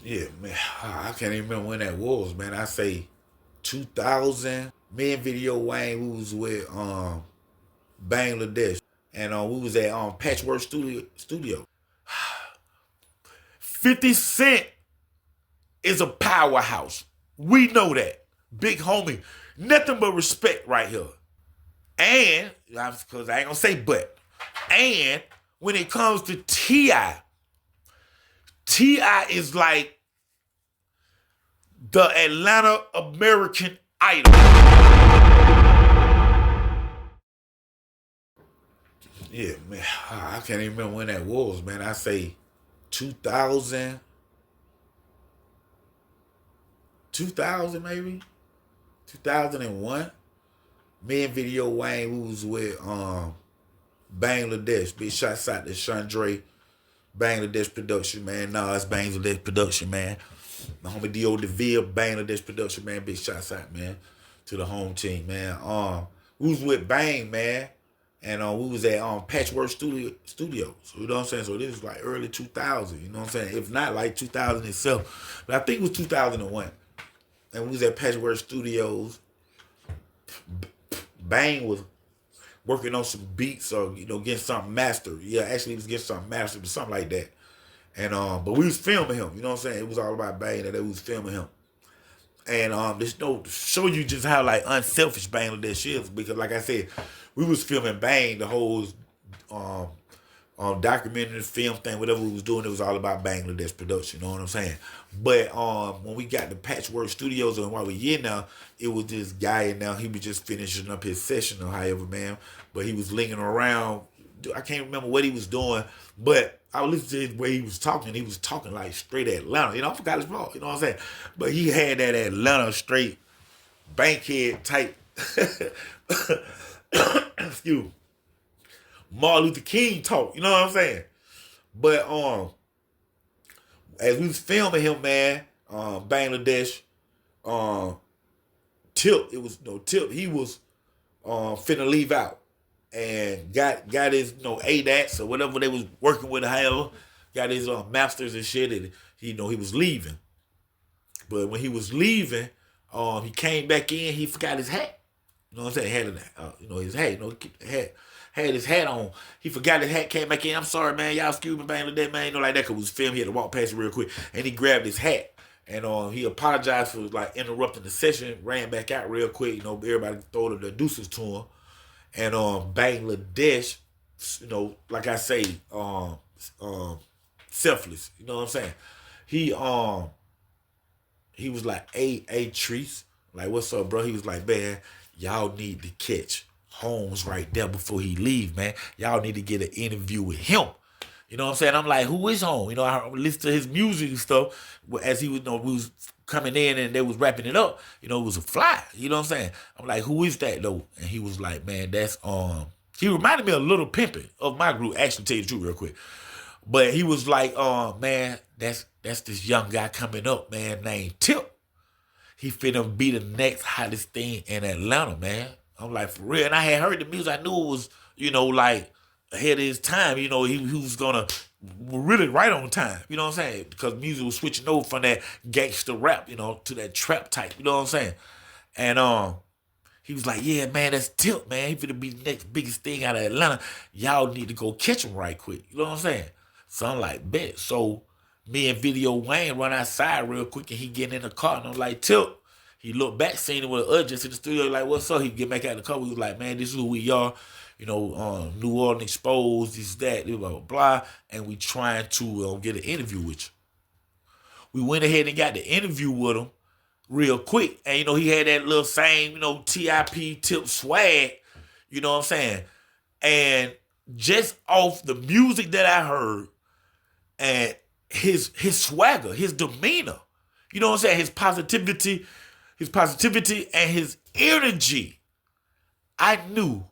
Yeah, man. I can't even remember when that was, man. I say 2000. Me and Video Wayne, we was with Bangladesh, and we was at Patchwork Studio. 50 Cent is a powerhouse. We know that. Big homie. Nothing but respect right here. And, because I ain't gonna say but, and when it comes to T.I., T.I. is like the Atlanta American Idol. Yeah, man. I can't even remember when that was, man. I say 2000, 2000 maybe? 2001. Me and Video Wayne, we was with Bangladesh. Big shots out to Chandre, Bangladesh production, man. Nah, it's Bangladesh production, man. My homie Dio DeVille, Bangladesh production, man. Big shots out, man, to the home team, man. We was with Bang, man. And we was at Patchwork Studios. You know what I'm saying? So this is like early 2000, you know what I'm saying? If not like 2000 itself. But I think it was 2001. And we was at Patchwork Studios. Bang was working on some beats or, getting something mastered. Yeah, actually he was getting something mastered or something like that. And but we was filming him, you know what I'm saying? It was all about Bang that we was filming him. And this to show you just how like unselfish Bangladesh is, because like I said, we was filming Bang, the whole um documentary, film thing, whatever we was doing, it was all about Bangladesh production. You know what I'm saying? But when we got the Patchwork Studios and while we in now, it was this guy in now. He was just finishing up his session or however, man. But he was lingering around. I can't remember what he was doing, but I was listening to the way he was talking. He was talking like straight Atlanta. I forgot his fault. You know what I'm saying? But he had that Atlanta straight bankhead type. Excuse me. Martin Luther King talk. You know what I'm saying? But as we was filming him, man, Bangladesh, um, Tip, it was no Tip. He was finna leave out and got his ADATs or whatever they was working with, however, got his masters and shit, and he was leaving. But when he was leaving, he came back in. He forgot his hat. You know what I'm saying? Had his hat. Had his hat on. He forgot his hat. Came back in. I'm sorry, man. Y'all excuse me, Bangladesh, man. Like that. Cause it was film. He had to walk past it real quick, and he grabbed his hat. And he apologized for like interrupting the session. Ran back out real quick. Everybody throw the deuces to him. And Bangladesh, like I say, selfless. You know what I'm saying? He was like, hey, Treese, like, what's up, bro? He was like, man, y'all need to catch Holmes right there before he leave, man. Y'all need to get an interview with him. You know what I'm saying? I'm like, who is Holmes? I listened to his music and stuff as he was, we was coming in and they was wrapping it up. It was a fly. You know what I'm saying? I'm like, who is that though? And he was like, man, that's he reminded me of Little Pimpin' of my group. Actually, tell you the truth real quick. But he was like, man, that's this young guy coming up, man, named Tip. He finna be the next hottest thing in Atlanta, man. I'm like, for real. And I had heard the music. I knew it was, like ahead of his time. He was gonna really right on time. You know what I'm saying? Because music was switching over from that gangster rap, to that trap type. You know what I'm saying? And he was like, yeah, man, that's Tip, man. He finna be the next biggest thing out of Atlanta. Y'all need to go catch him right quick. You know what I'm saying? So I'm like, bet. So me and Video Wayne run outside real quick and he getting in the car and I'm like, Tip. He looked back, seen him with us just in the studio, like, what's up? He get back out of the car. We was like, man, this is who we are. New Orleans exposed, this, that, blah, blah, blah. And we trying to get an interview with you. We went ahead and got the interview with him real quick. And, he had that little same, TIP Tip swag. You know what I'm saying? And just off the music that I heard and his swagger, his demeanor, you know what I'm saying? His positivity and his energy, I knew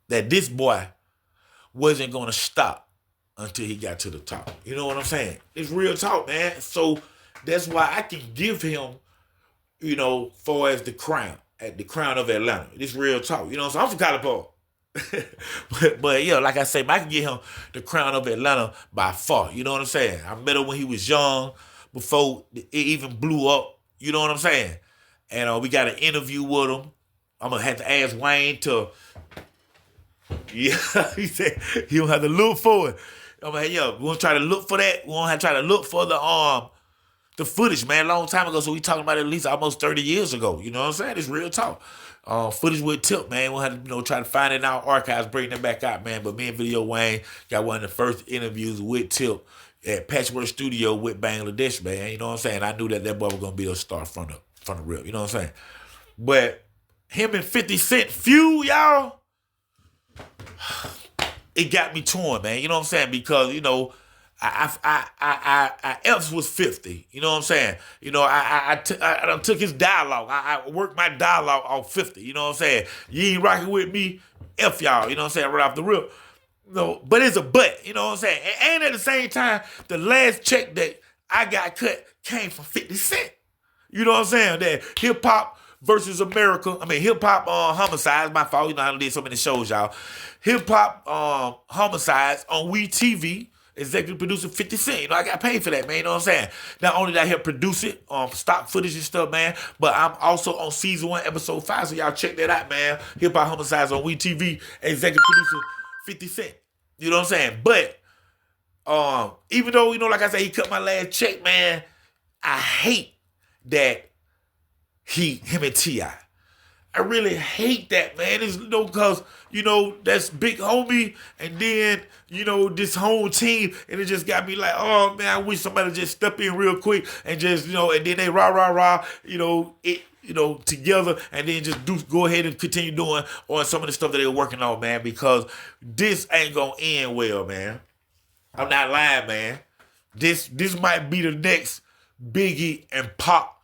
that this boy wasn't going to stop until he got to the top. You know what I'm saying? It's real talk, man. So that's why I can give him, far as the crown, at the crown of Atlanta. It's real talk. So I'm from Calipari. but yeah, like I say, I can get him the crown of Atlanta by far. You know what I'm saying? I met him when he was young, before it even blew up. You know what I'm saying? And we got an interview with him. I'm gonna have to ask Wayne to. Yeah, he said he don't have to look for it. I'm like, yeah, we gonna try to look for that. We gonna have to try to look for the footage, man, a long time ago. So we talking about it at least almost 30 years ago. You know what I'm saying? It's real talk. Footage with Tip, man. We'll have to, try to find it in our archives, bring them back out, man. But me and Video Wayne got one of the first interviews with Tip at Patchwork Studio with Bangladesh, man. You know what I'm saying? I knew that boy was gonna be a star from the rip. You know what I'm saying? But him and 50 Cent feud, y'all, it got me torn, man. You know what I'm saying? Because, I else was 50. You know what I'm saying? I took his dialogue. I worked my dialogue off 50. You know what I'm saying? You ain't rocking with me, F y'all. You know what I'm saying? Right off the rip. No, but it's a but. You know what I'm saying? And at the same time, the last check that I got cut came from 50 Cent. You know what I'm saying? That hip hop versus America. I mean, hip hop homicides. My fault. You know, I did so many shows, y'all. Hip hop homicides on We TV. Executive producer 50 Cent. I got paid for that, man. You know what I'm saying? Not only did I help produce it, stock footage and stuff, man, but I'm also on season 1, episode 5. So y'all check that out, man. Hip hop homicides on We TV. Executive producer 50 Cent. You know what I'm saying? But even though, like I said, he cut my last check, man, I hate that him and T.I. I really hate that, man. It's because, that's Big Homie and then, this whole team. And it just got me like, oh, man, I wish somebody just step in real quick and just, and then they rah, together and then just go ahead and continue doing on some of the stuff that they're working on, man, because this ain't going to end well, man. I'm not lying, man. This might be the next Biggie and Pop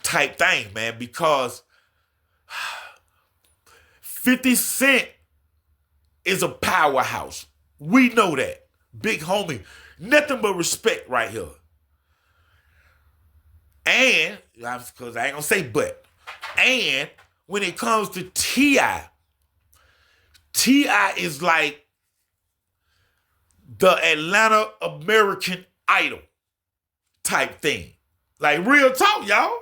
type thing, man, because 50 Cent is a powerhouse. We know that. Big Homie. Nothing but respect right here. And, because I ain't going to say but, and when it comes to T.I., T.I. is like the Atlanta American Idol type thing. Like real talk, y'all.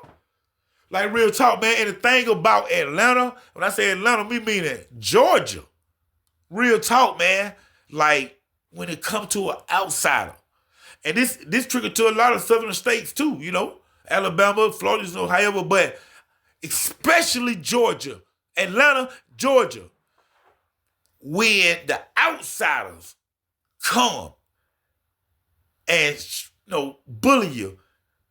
Like real talk, man. And the thing about Atlanta, when I say Atlanta, me meaning Georgia. Real talk, man. Like when it comes to an outsider. And this triggered to a lot of southern states too, Alabama, Florida, however, but especially Georgia. Atlanta, Georgia. When the outsiders come and, bully you.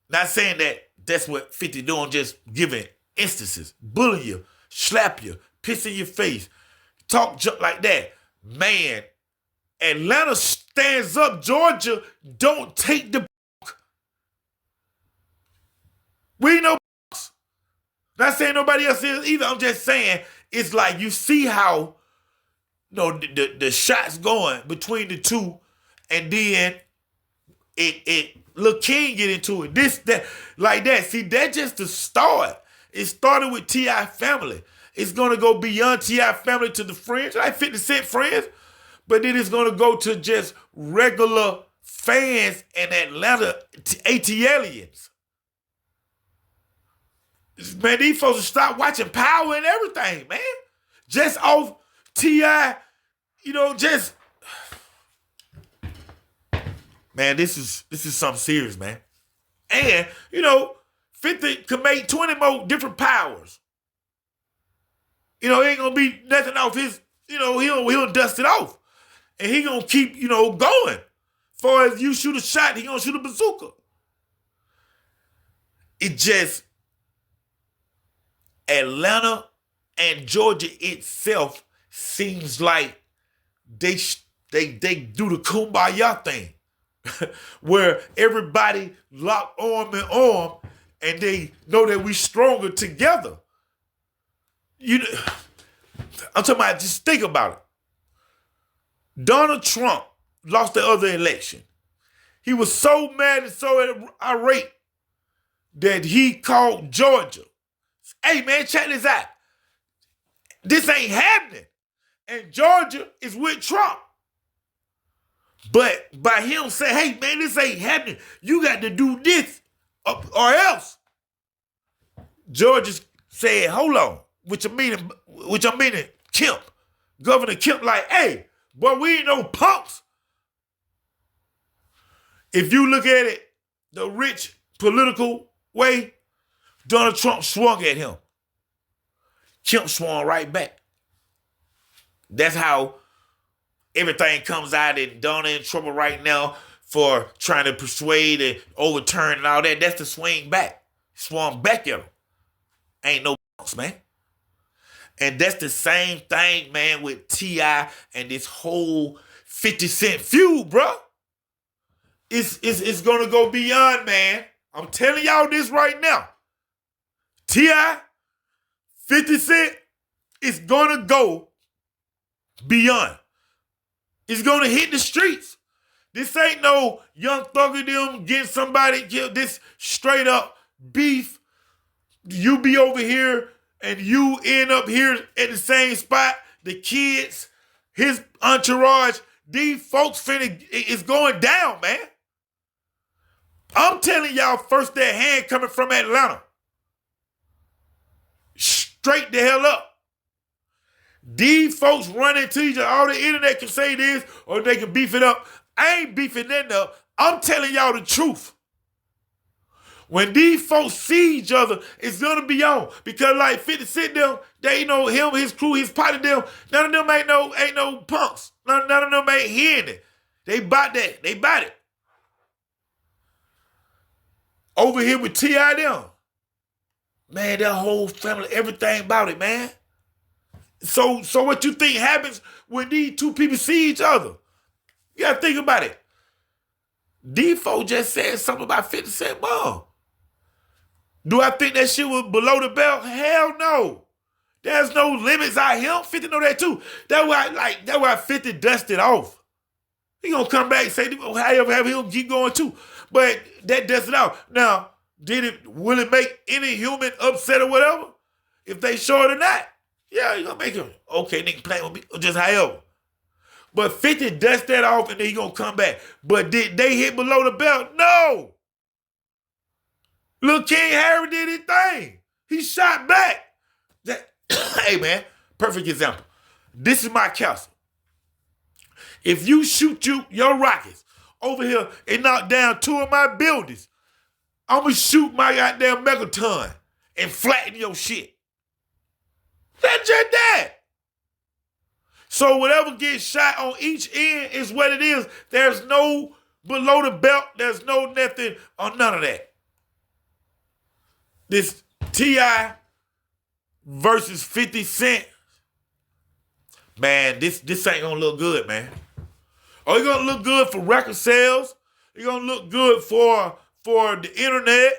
Not saying that's what 50 doing, just giving instances. Bully you, slap you, piss in your face, talk junk like that. Man, Atlanta stands up. Georgia don't take the we know not saying nobody else is either. I'm just saying it's like you see how the shots going between the two, and then it Lil King get into it. This, that, like that. See, that's just the start. It started with T.I. family. It's going to go beyond T.I. family to the friends, like 50 Cent friends. But then it's going to go to just regular fans in Atlanta, ATLians. Man, these folks will stop watching Power and everything, man. Just off T.I., just... Man, this is something serious, man. And, 50 could make 20 more different powers. It ain't gonna be nothing off his, he'll dust it off. And he gonna keep, going. Far as you shoot a shot, he gonna shoot a bazooka. It just, Atlanta and Georgia itself seems like they do the kumbaya thing. Where everybody lock arm in arm and they know that we stronger together. I'm talking about, just think about it. Donald Trump lost the other election. He was so mad and so irate that he called Georgia. Hey man, check this out. This ain't happening. and Georgia is with Trump. But by him saying, hey, man, this ain't happening. You got to do this or else. Georgia said, hold on, which I'm meaning Kemp. Governor Kemp like, hey, boy, we ain't no punks. If you look at it the rich political way, Donald Trump swung at him. Kemp swung right back. That's how everything comes out, and Donald in trouble right now for trying to persuade and overturn and all that. That's the swing back. Swung back at him. Ain't no punks, man. And that's the same thing, man, with T.I. and this whole 50 Cent feud, bro. It's going to go beyond, man. I'm telling y'all this right now. T.I., 50 Cent, is going to go beyond. It's going to hit the streets. This ain't no Young Thug of them getting somebody killed. This straight up beef. You be over here and you end up here at the same spot. The kids, his entourage, these folks it's going down, man. I'm telling y'all first that hand coming from Atlanta. Straight the hell up. These folks run into each other. All the internet can say this or they can beef it up. I ain't beefing that up. I'm telling y'all the truth. When these folks see each other, it's gonna be on. Because like 50 Cent them, they know him, his crew, his party them, none of them ain't no punks. None of them ain't hearing it. They bought that. They bought it. Over here with T.I. them. Man, that whole family, everything about it, man. So what you think happens when these two people see each other? You gotta think about it. These folks just said something about 50 Cent mom. Do I think that shit was below the belt? Hell no. There's no limits out here. 50 know that too. That's why 50 dusted off. He gonna come back and say, however, have him keep going too. But that dusted off. Now, will it make any human upset or whatever? If they show it or not? Yeah, you gonna make him, okay, nigga play with me, or just however. But 50 dust that off and then he gonna come back. But did they hit below the belt? No. Lil' King Harry did his thing. He shot back. Hey, man, perfect example. This is my counsel. If you shoot your rockets over here and knock down 2 of my buildings, I'm going to shoot my goddamn megaton and flatten your shit. That's just that. So whatever gets shot on each end is what it is. There's no below the belt. There's no nothing or none of that. This T.I. versus 50 Cent, man, this ain't gonna look good, man. Oh, it's gonna look good for record sales. It's gonna look good for the internet.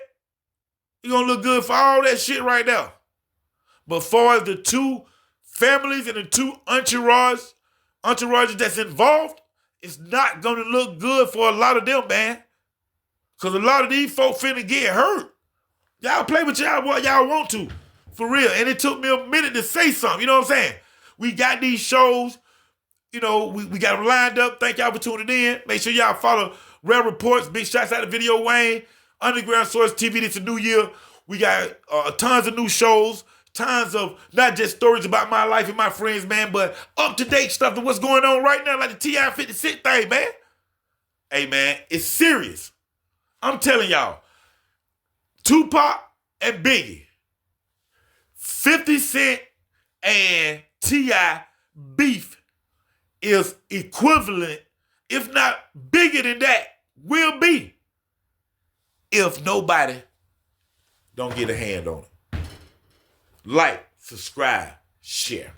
It's gonna look good for all that shit right now. But far as the two families and the two entourages that's involved, it's not gonna look good for a lot of them, man. Because a lot of these folks finna get hurt. Y'all play with y'all what y'all want to, for real. And it took me a minute to say something, you know what I'm saying? We got these shows, you know, we got them lined up. Thank y'all for tuning in. Make sure y'all follow Rare Reports. Big shots out to Video Wayne. Underground Source TV, it's a new year. We got tons of new shows, tons of not just stories about my life and my friends, man, but up-to-date stuff to what's going on right now, like the T.I. 50 Cent thing, man. Hey, man, it's serious. I'm telling y'all. Tupac and Biggie, 50 Cent and T.I. beef is equivalent, if not bigger than that, will be if nobody don't get a hand on it. Like, subscribe, share.